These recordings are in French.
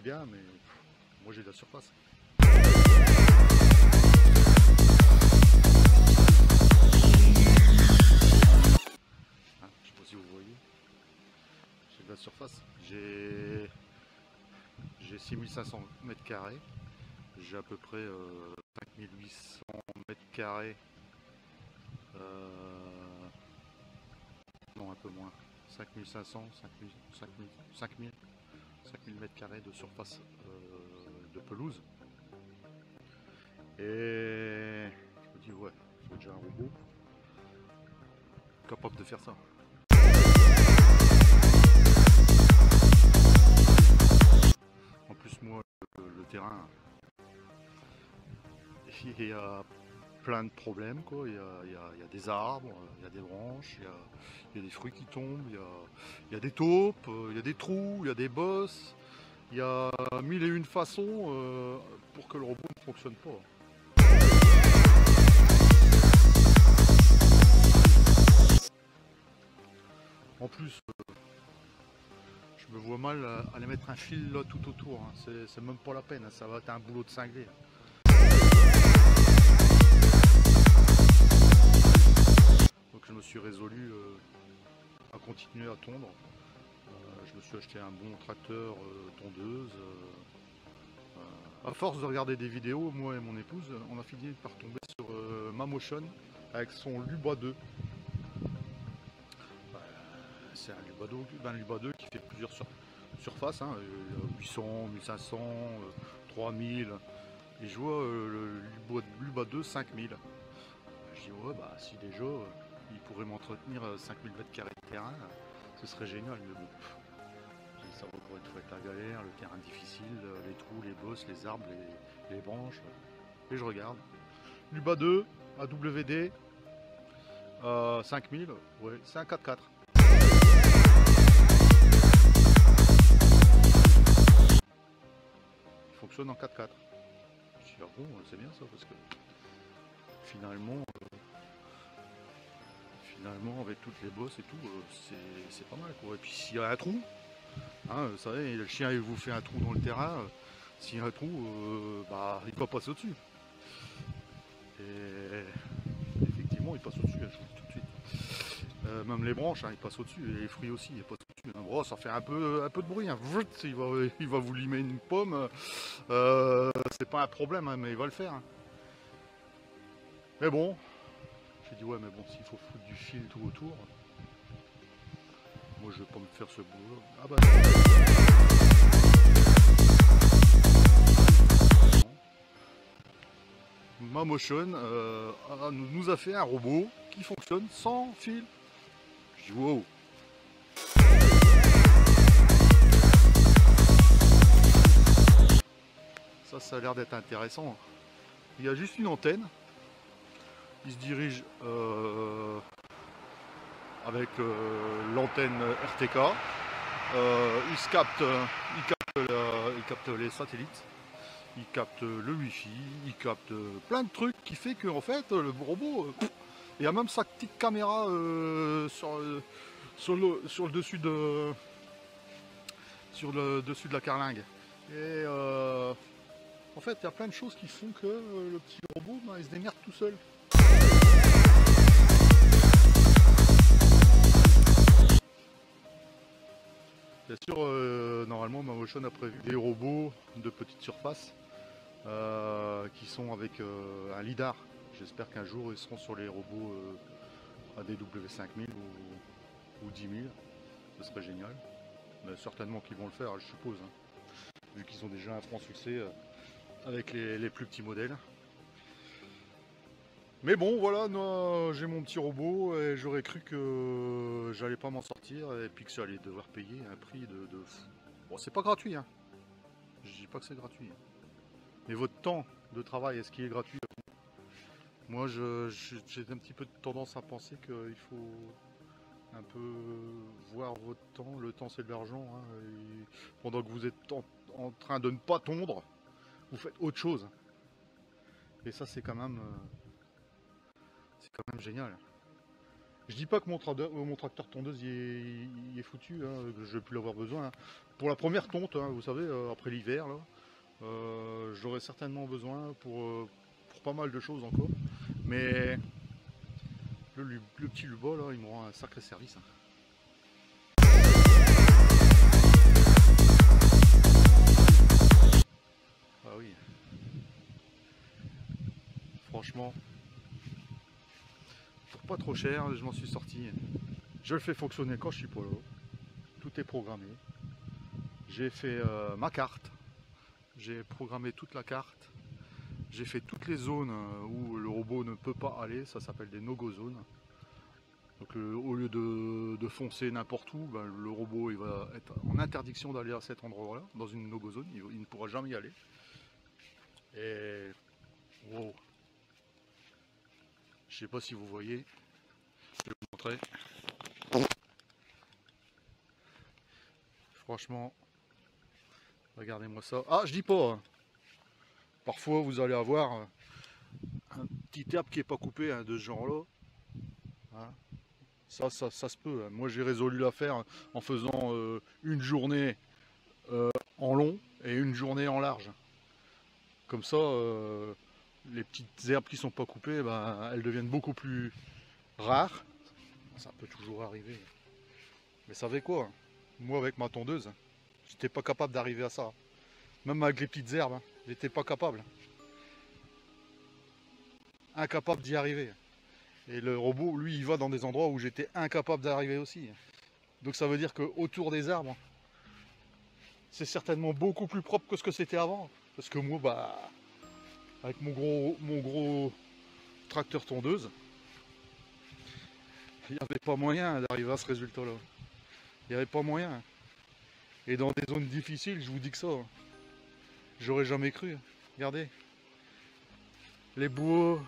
bien, mais moi j'ai de la surface. Hein, je sais pas si vous voyez, j'ai de la surface. J'ai 6500 mètres carrés, j'ai à peu près 5800 mètres carrés, non un peu moins, 5500, 5000 mètres carrés de surface de pelouse. Et je me dis ouais, c'est déjà un robot capable de faire ça. En plus moi le terrain, il y a plein de problèmes quoi. Il y a des arbres, il y a des branches, il y a des fruits qui tombent, il y a des taupes, il y a des trous, il y a des bosses, il y a mille et une façons pour que le robot ne fonctionne pas. En plus, je me vois mal aller mettre un fil là tout autour, hein. C'est même pas la peine, hein. Ça va être un boulot de cinglé. Donc je me suis résolu à continuer à tondre. Je me suis acheté un bon tracteur tondeuse. À force de regarder des vidéos, moi et mon épouse, on a fini par tomber sur Mamotion avec son Luba 2. C'est un Luba 2 qui fait plusieurs surfaces, hein, 800, 1500, 3000. Et je vois le Luba 2 5000. Je dis ouais bah si déjà il pourrait m'entretenir 5000 mètres carrés de terrain, ce serait génial. Mais bon, ça va encore être la galère, le terrain difficile, les trous, les bosses, les arbres, les branches. Et je regarde. Luba 2, AWD, 5000, ouais, c'est un 4x4. Il fonctionne en 4x4. Je dis ah bon, c'est bien ça parce que finalement, avec toutes les bosses et tout, c'est pas mal quoi. Et puis s'il y a un trou, hein, vous savez, le chien il vous fait un trou dans le terrain, s'il y a un trou, bah, il peut passer au-dessus. Et effectivement, il passe au-dessus, je vous dis tout de suite. Même les branches, hein, ils passent au-dessus, et les fruits aussi, ils passent au-dessus. Oh, ça fait un peu de bruit, hein. Il va vous limer une pomme, c'est pas un problème, hein, mais il va le faire. Hein. Mais bon, j'ai dit ouais, mais bon, s'il faut foutre du fil tout autour, moi je vais pas me faire ce boulot. Ah bah Mamotion nous a fait un robot qui fonctionne sans fil. Je dis wow. Ça a l'air d'être intéressant. Il y a juste une antenne. Il se dirige avec l'antenne RTK. Il capte les satellites. Il capte le Wi-Fi. Il capte plein de trucs qui fait que en fait le robot, il y a même sa petite caméra sur le dessus de la carlingue. Et en fait, il y a plein de choses qui font que le petit robot, ben, il se démerde tout seul. Bien sûr, normalement, Mamotion a prévu des robots de petite surface qui sont avec un lidar. J'espère qu'un jour, ils seront sur les robots ADW5000 ou 10000. Ce serait génial. Mais certainement qu'ils vont le faire, je suppose. Hein, vu qu'ils ont déjà un franc succès avec les plus petits modèles. Mais bon, voilà, j'ai mon petit robot et j'aurais cru que j'allais pas m'en sortir et puis que j'allais devoir payer un prix de fou. Bon, c'est pas gratuit, hein. Je dis pas que c'est gratuit. Hein. Mais votre temps de travail, est-ce qu'il est gratuit? Moi, j'ai un petit peu de tendance à penser qu'il faut un peu voir votre temps. Le temps, c'est de l'argent. Hein, pendant que vous êtes en train de ne pas tondre, vous faites autre chose. Et ça, c'est quand même génial. Je dis pas que mon tracteur tondeuse il est foutu, hein, que je vais plus l'avoir besoin, hein. Pour la première tonte, hein, vous savez, après l'hiver, là, j'aurai certainement besoin pour pas mal de choses encore. Mais le petit Luba, là, il me rend un sacré service, hein. Ah oui, franchement, pour pas trop cher, je m'en suis sorti. Je le fais fonctionner quand je suis pas là. Tout est programmé. J'ai fait ma carte. J'ai programmé toute la carte. J'ai fait toutes les zones où le robot ne peut pas aller. Ça s'appelle des no-go zones. Donc au lieu de foncer n'importe où, ben, le robot il va être en interdiction d'aller à cet endroit-là, dans une no-go zone. Il ne pourra jamais y aller. Et wow. Je sais pas si vous voyez. Je vais vous montrer. Franchement, regardez-moi ça. Ah, je dis pas, hein. Parfois vous allez avoir un petit herbe qui n'est pas coupé, hein, de ce genre-là. Hein. Ça se peut, hein. Moi j'ai résolu l'affaire en faisant une journée en long et une journée en large. Comme ça, les petites herbes qui sont pas coupées, ben, elles deviennent beaucoup plus rares. Ça peut toujours arriver. Mais savez quoi? Moi avec ma tondeuse, j'étais pas capable d'arriver à ça. Même avec les petites herbes, hein, j'étais pas capable. Incapable d'y arriver. Et le robot, lui, il va dans des endroits où j'étais incapable d'arriver aussi. Donc ça veut dire qu'autour des arbres, c'est certainement beaucoup plus propre que ce que c'était avant. Parce que moi, bah, avec mon gros tracteur tondeuse, il n'y avait pas moyen d'arriver à ce résultat-là. Il n'y avait pas moyen. Et dans des zones difficiles, je vous dis que ça, j'aurais jamais cru. Regardez, les bois,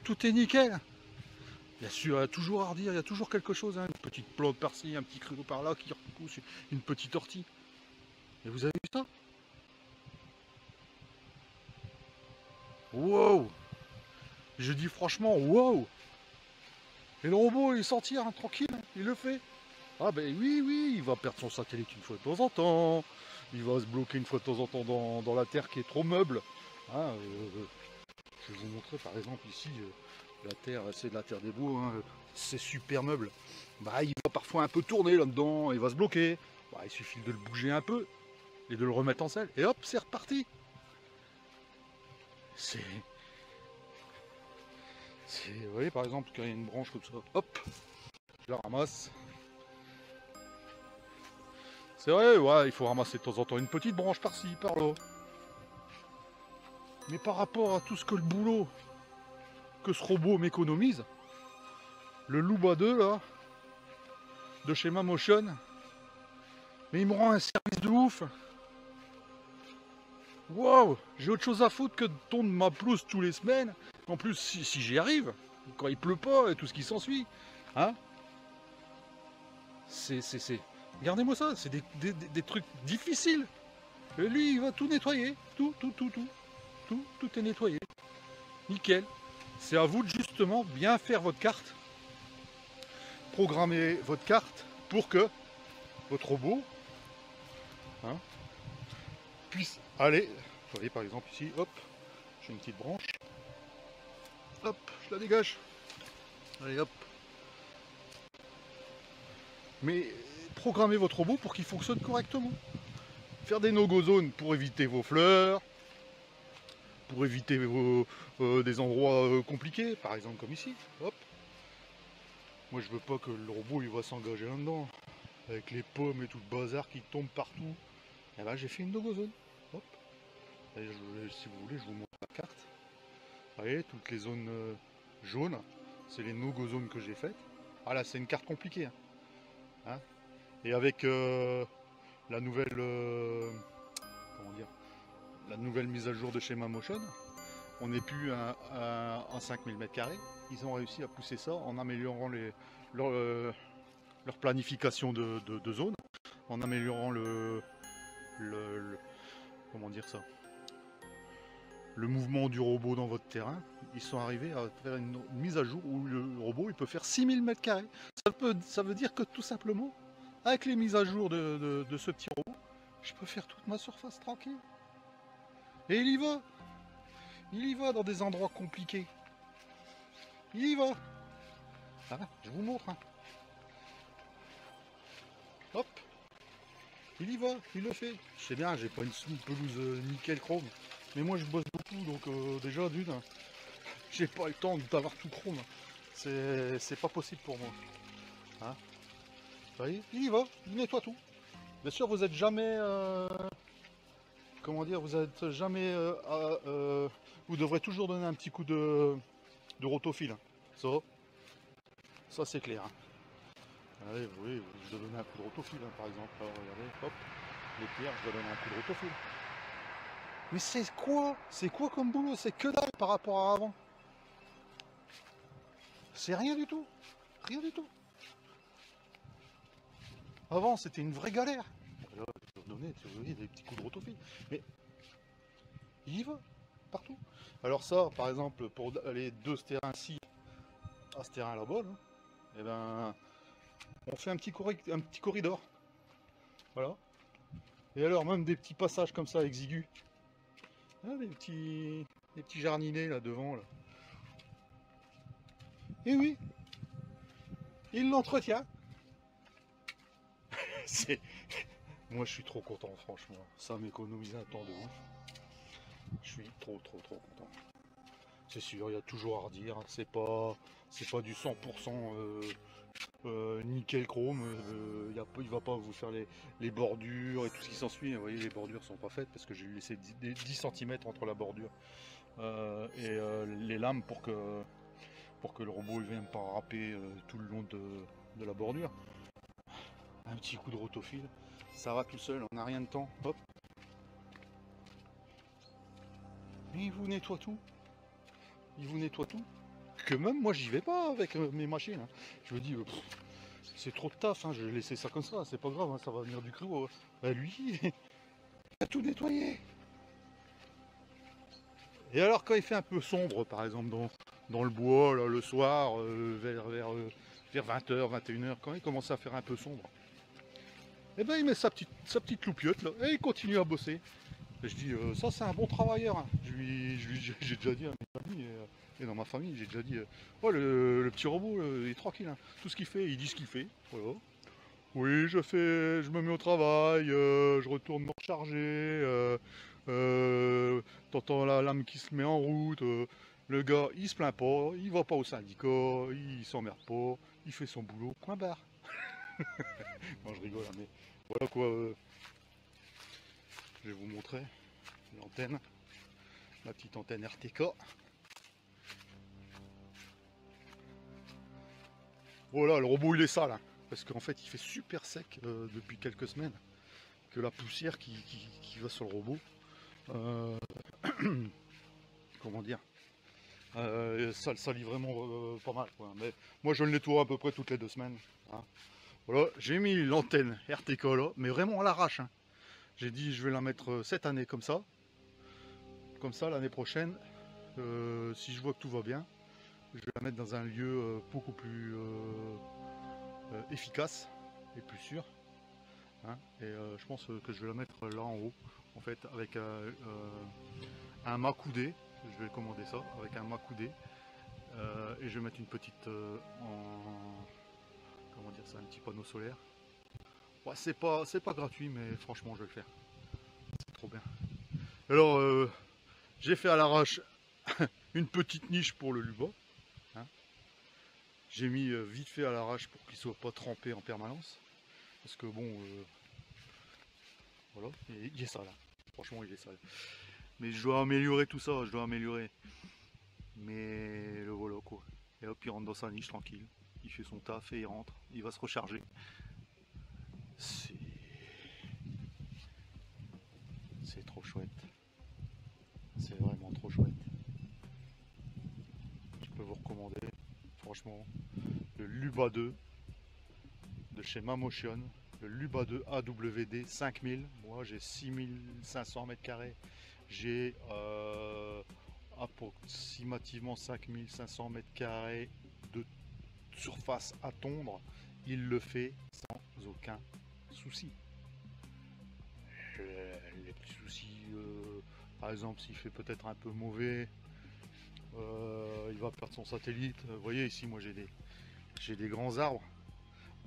tout est nickel. Bien sûr, il y a toujours à redire, il y a toujours quelque chose, hein. Une petite plante par-ci, un petit creux par-là qui repousse, une petite ortie. Et vous avez vu ça? Wow! Je dis franchement, wow! Et le robot, il s'en tire, hein, tranquille, il le fait. Ah ben oui, oui, il va perdre son satellite une fois de temps en temps. Il va se bloquer une fois de temps en temps dans la terre qui est trop meuble. Hein, je vais vous montrer par exemple ici, la terre, c'est de la terre des bois, hein, c'est super meuble. Bah, il va parfois un peu tourner là-dedans, il va se bloquer. Bah, il suffit de le bouger un peu et de le remettre en selle. Et hop, c'est reparti. C'est... Vous voyez par exemple, quand il y a une branche comme ça, hop, je la ramasse. C'est vrai, ouais, il faut ramasser de temps en temps une petite branche par-ci, par-là. Mais par rapport à tout ce que le boulot que ce robot m'économise, le Luba 2 là, de chez Mamotion, mais il me rend un service de ouf. Waouh, j'ai autre chose à foutre que de tondre ma pelouse tous les semaines. En plus, si j'y arrive, quand il pleut pas et tout ce qui s'ensuit, hein, c'est... Regardez-moi ça, c'est des trucs difficiles. Et lui, il va tout nettoyer, tout est nettoyé. Nickel. C'est à vous de justement bien faire votre carte, programmer votre carte pour que votre robot, hein, puisse aller. Vous voyez par exemple ici, hop, j'ai une petite branche. Hop, je la dégage. Allez hop. Mais programmez votre robot pour qu'il fonctionne correctement. Faire des no-go zones pour éviter vos fleurs, pour éviter des endroits compliqués, par exemple comme ici. Hop. Moi je veux pas que le robot il va s'engager là-dedans. Avec les pommes et tout le bazar qui tombe partout. Et ben j'ai fait une no-go zone. Hop. Et si vous voulez, je vous montre la carte. Vous voyez, toutes les zones jaunes, c'est les no-go zones que j'ai faites. Ah là, c'est une carte compliquée. Hein. Et avec la nouvelle comment dire, la nouvelle mise à jour de chez Mamotion, on n'est plus à 5000 m². Ils ont réussi à pousser ça en améliorant leur planification de zones, en améliorant comment dire ça, le mouvement du robot dans votre terrain. Ils sont arrivés à faire une mise à jour où le robot il peut faire 6000 mètres carrés. Ça veut dire que tout simplement, avec les mises à jour de ce petit robot, je peux faire toute ma surface tranquille. Et il y va. Il y va dans des endroits compliqués. Il y va. Ah, je vous montre. Hein. Hop. Il y va, il le fait. Je sais bien, j'ai pas une pelouse nickel chrome. Mais moi je bosse beaucoup, donc déjà d'une, j'ai pas le temps d'avoir tout chrome. C'est pas possible pour moi. Hein, vous voyez, il y va, il nettoie tout. Bien sûr, vous êtes jamais... comment dire, vous êtes jamais... vous devrez toujours donner un petit coup de rotophile. Ça c'est clair. Hein. Allez, oui, je dois donner un coup de rotophile, hein, par exemple. Alors, regardez, hop, les pierres, je dois donner un coup de rotophile. Mais c'est quoi? C'est quoi comme boulot? C'est que dalle par rapport à avant. C'est rien du tout. Rien du tout. Avant, c'était une vraie galère. Là, je dois donner, vous voyez, des petits coups de rotophile. Mais il y va, partout. Alors ça, par exemple, pour aller de ce terrain-ci à ce terrain là-bas, là, eh ben, on fait un petit corridor. Voilà. Et alors, même des petits passages comme ça, exigus. Ah, des petits jardinets là devant. Là. Et oui, il l'entretient. Moi, je suis trop content, franchement. Ça m'économise un temps de ouf. Je suis trop content. C'est sûr, il y a toujours à redire. C'est pas du 100% nickel chrome. Il va pas vous faire les bordures et tout ce qui s'ensuit. Vous voyez, les bordures sont pas faites parce que j'ai laissé 10 cm entre la bordure et les lames pour que le robot ne vienne pas râper tout le long de la bordure. Un petit coup de rotophile, ça va tout seul, on n'a rien de temps. Hop. Et il vous nettoie tout. Il vous nettoie tout. Que même moi j'y vais pas avec mes machines. Hein. Je me dis, c'est trop de taf, hein, je vais laisser ça comme ça, c'est pas grave, hein, ça va venir du clou. Bah, lui, il a tout nettoyé. Et alors quand il fait un peu sombre, par exemple dans le bois, là, le soir, vers 20h, 21h, quand il commence à faire un peu sombre, et ben il met sa petite loupiote là, et il continue à bosser. Et je dis, ça c'est un bon travailleur. Hein. J'ai déjà dit à mes amis et dans ma famille, j'ai déjà dit, oh, le petit robot, il est tranquille. Hein. Tout ce qu'il fait, il dit ce qu'il fait. Voilà. Oui, je me mets au travail, je retourne me recharger, t'entends la lame qui se met en route, le gars, il se plaint pas, il va pas au syndicat, il s'emmerde pas, il fait son boulot, point barre. Non, je rigole, hein, mais voilà quoi, je vais vous montrer l'antenne, la petite antenne RTK. Voilà, le robot il est sale, hein, parce qu'en fait il fait super sec depuis quelques semaines, que la poussière qui va sur le robot, comment dire, ça le salit vraiment pas mal. Quoi. Mais moi je le nettoie à peu près toutes les 2 semaines. Hein. Voilà, j'ai mis l'antenne RTK là, mais vraiment à l'arrache. Hein. J'ai dit je vais la mettre cette année comme ça. Comme ça l'année prochaine, si je vois que tout va bien, je vais la mettre dans un lieu beaucoup plus efficace et plus sûr. Hein. Et je pense que je vais la mettre là en haut, en fait, avec un mât coudé. Je vais commander ça avec un mât coudé. Et je vais mettre une petite comment dire ça, un petit panneau solaire. Ouais, c'est pas gratuit, mais franchement, je vais le faire. C'est trop bien. Alors, j'ai fait à l'arrache une petite niche pour le luba. Hein. J'ai mis vite fait à l'arrache pour qu'il soit pas trempé en permanence. Parce que bon, voilà, il est sale. Franchement, il est sale. Mais je dois améliorer tout ça, je dois améliorer. Mais le voilà quoi. Et hop, il rentre dans sa niche tranquille. Il fait son taf et il rentre. Il va se recharger. C'est trop chouette. C'est vraiment trop chouette. Je peux vous recommander, franchement, le Luba 2 de chez Mamotion. Le Luba 2 AWD 5000. Moi j'ai 6500 mètres carrés. J'ai approximativement 5500 mètres carrés de surface à tondre, il le fait sans aucun souci. Les petits soucis, par exemple s'il fait peut-être un peu mauvais, il va perdre son satellite. Vous voyez ici, moi j'ai des grands arbres.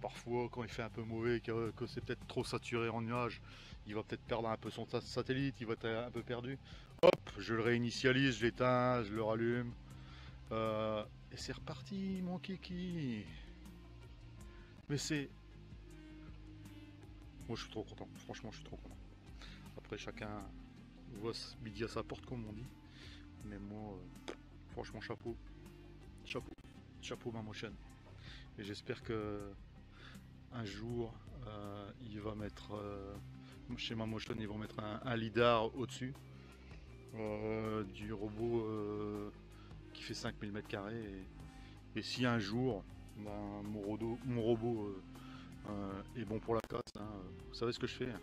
Parfois quand il fait un peu mauvais, que c'est peut-être trop saturé en nuages, il va peut-être perdre un peu son satellite, il va être un peu perdu. Hop, je le réinitialise, je l'éteins, je le rallume. Et c'est reparti mon kiki. Mais c'est... Moi je suis trop content, franchement je suis trop content. Après chacun voit midi à sa porte comme on dit. Mais moi, franchement chapeau. Chapeau. Chapeau Mammotion. Et j'espère que un jour il va mettre... chez Mammotion ils vont mettre un lidar au-dessus. Du robot qui fait 5000 mètres carrés et si un jour ben, mon robot est bon pour la casse, hein, vous savez ce que je fais, hein.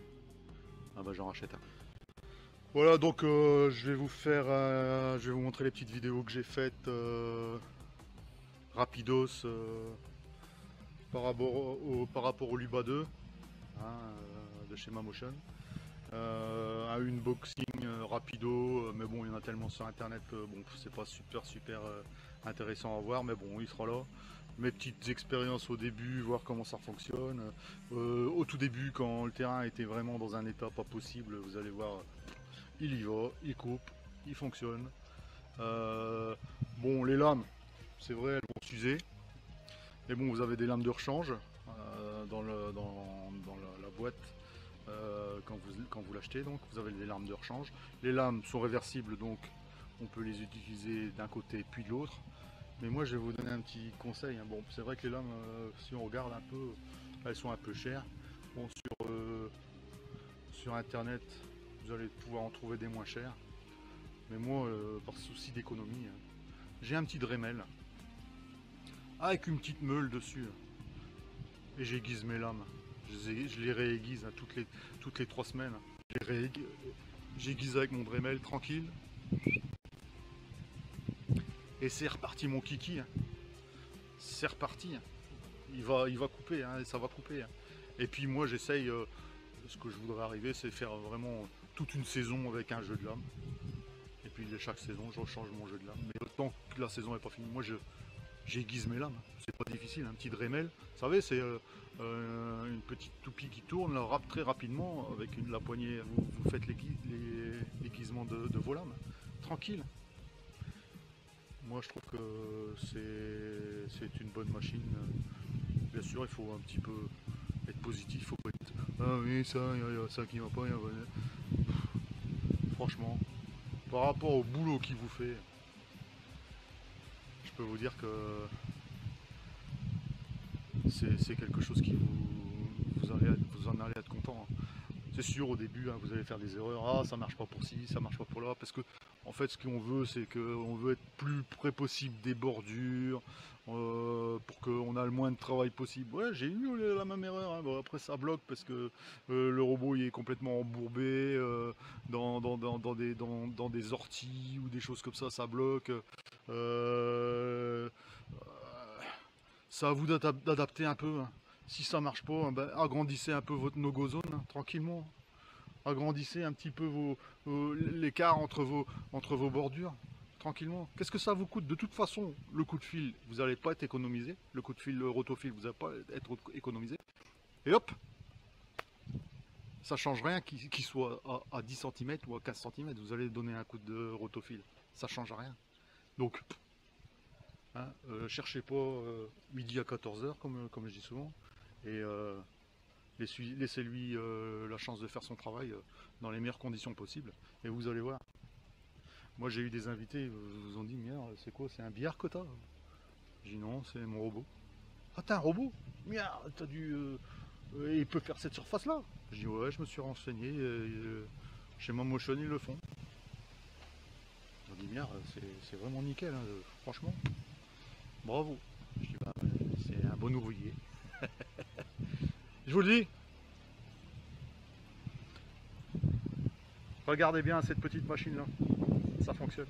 Ah bah j'en rachète un. Voilà, donc je vais vous montrer les petites vidéos que j'ai faites rapidos par rapport au Luba 2, hein, de chez Mammotion. Un unboxing rapido, mais bon il y en a tellement sur internet, bon c'est pas super intéressant à voir, mais bon il sera là. Mes petites expériences au début, voir comment ça fonctionne. Au tout début quand le terrain était vraiment dans un état pas possible, vous allez voir, il y va, il coupe, il fonctionne. Bon les lames, c'est vrai elles vont s'user, mais bon vous avez des lames de rechange dans la boîte. Quand vous l'achetez, donc vous avez les lames de rechange. Les lames sont réversibles, donc on peut les utiliser d'un côté puis de l'autre. Mais moi je vais vous donner un petit conseil, hein. Bon c'est vrai que les lames, si on regarde un peu, elles sont un peu chères. Bon sur internet vous allez pouvoir en trouver des moins chères. Mais moi par souci d'économie, j'ai un petit Dremel avec une petite meule dessus et j'aiguise mes lames. Je les réaiguise hein, toutes les 3 semaines. J'aiguise avec mon Dremel tranquille. Et c'est reparti mon kiki. Hein. C'est reparti. Hein. Il va couper, hein, ça va couper. Hein. Et puis moi j'essaye, ce que je voudrais arriver, c'est faire vraiment toute une saison avec un jeu de lame. Et puis chaque saison je change mon jeu de lame. Mais tant que la saison n'est pas finie, moi j'aiguise mes lames. C'est pas difficile, un petit Dremel. Vous savez, c'est une petite toupie qui tourne là, très rapidement avec la poignée. Vous faites l'aiguisement de vos lames. Tranquille. Moi je trouve que c'est une bonne machine. Bien sûr, il faut un petit peu être positif. Faut pas être ah oui, ça, il y a ça qui va pas. Franchement, par rapport au boulot qu'il vous fait, je peux vous dire que c'est quelque chose qui vous en allez être content. Hein. C'est sûr au début hein, vous allez faire des erreurs, ah ça marche pas pour ci, ça marche pas pour là, parce que en fait ce qu'on veut c'est qu'on veut être plus près possible des bordures pour qu'on a le moins de travail possible. Ouais j'ai eu la même erreur, hein. Bon, après ça bloque parce que le robot il est complètement embourbé dans des orties ou des choses comme ça bloque. C'est à vous d'adapter un peu. Hein. Si ça marche pas, ben, agrandissez un peu votre no-go zone hein, tranquillement. Agrandissez un petit peu l'écart entre vos bordures tranquillement. Qu'est-ce que ça vous coûte? De toute façon, le coup de fil, vous n'allez pas être économisé. Le coup de fil, le rotofil, vous n'allez pas être économisé. Et hop, ça change rien qu'il soit à 10 cm ou à 15 cm. Vous allez donner un coup de rotofil. Ça change rien. Donc, hein, cherchez pas midi à 14h comme je dis souvent. Et laissez-lui la chance de faire son travail dans les meilleures conditions possibles. Et vous allez voir. Moi j'ai eu des invités, ils vous ont dit, merde, c'est quoi? C'est un billard que t'as? J'ai dit non, c'est mon robot. Ah t'as un robot? Merde, t'as dû... il peut faire cette surface là? J'ai dit ouais, je me suis renseigné, chez Mammotion ils le font. Ils ont dit merde, c'est vraiment nickel, hein, franchement. Bravo. Je dis bah c'est un bon ouvrier. Je vous le dis. Regardez bien cette petite machine là, ça fonctionne.